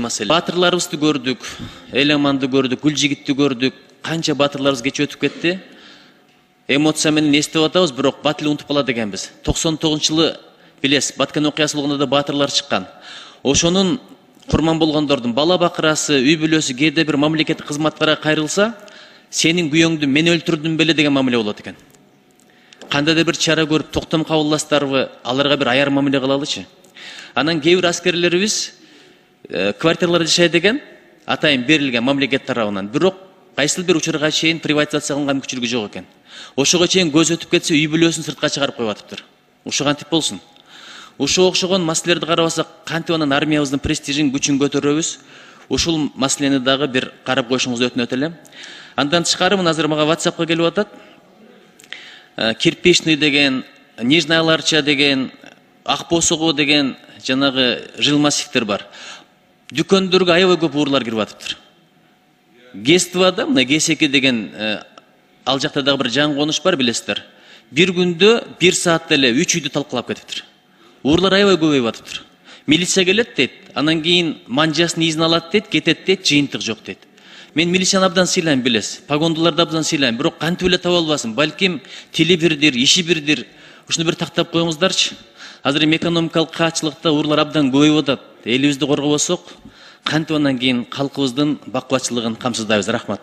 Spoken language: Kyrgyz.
маселе. Батырларыбызды көрдүк, Элеманды көрдүк, Гүлжигитти көрдүк. Канча батырларыбыз кече өтүп кетти. Эмоция менен эстеп атабыз, бирок бат эле унутуп калат экенбиз. 99-жылы билесиз, Баткен окуясы болгондо да батырлар чыккан. Ошонун курман болгондордун бала бакырасы, үй бүлөсү кээде бир мамлекеттик кызматкарга кайрылса, сенин күйөөңдү мен өлтүрдүм беле деген мамиле болот экен. Кандайдыр бир чара көрүп токтом кабыл аласыздарбы, аларга бир аяр мамиле кылалычы. Анан кээ бир аскерлерибиз квартираларда жашайт экен, атайын берилген мамлекет тарабынан. Бирок кайсыл бир учурга чейин приватизация кылынган мүмкүнчүлүгү жок экен. Ошого чейин көз өтүп кетсе, үй бүлөсүн сыртка чыгарып коюп атыптыр. Ошо кантип болсун? Ошо окшогон маселелерди карабасак, кантип анан армиябыздын престижин, күчүн көтөрөбүз? Ушул маселени дагы бир карап коюшуңузду өтүнөт элем. Андан тышкары мына азыр мага WhatsAppка келип атат. Кирпичный деген, Нижняя Ларча деген, Ак Босого деген жанагы жыл массивтер бар. Дүкөндөргө аябай көп уурлар кирип атыптыр. Гествада, мына G2 деген ал жакта дагы бир жаңы конуш бар, билесиздер. Бир күндө 1 саатта эле 3 үйдү талкалап кетиптир. Уурлар аябай көбөйүп атыптыр. Милиция келет дейт, анан кийин манжасын изин алат дейт, кетет дейт, жыйынтык жок дейт. Мен милицияны абдан сыйлайм, билесиз. Погондуларды абдан сыйлайм, бирок кантип эле таба албасын. Балким тили бирдир, иши бирдир. Ушуну бир тактап коюңуздарчы. Азыр эми экономикалык каатчылыкта уурлар абдан көбөйүп атат. Элибизди коргобосок, кантип анан кийин калкыбыздын бакубатчылыгын камсыздайбыз. Рахмат.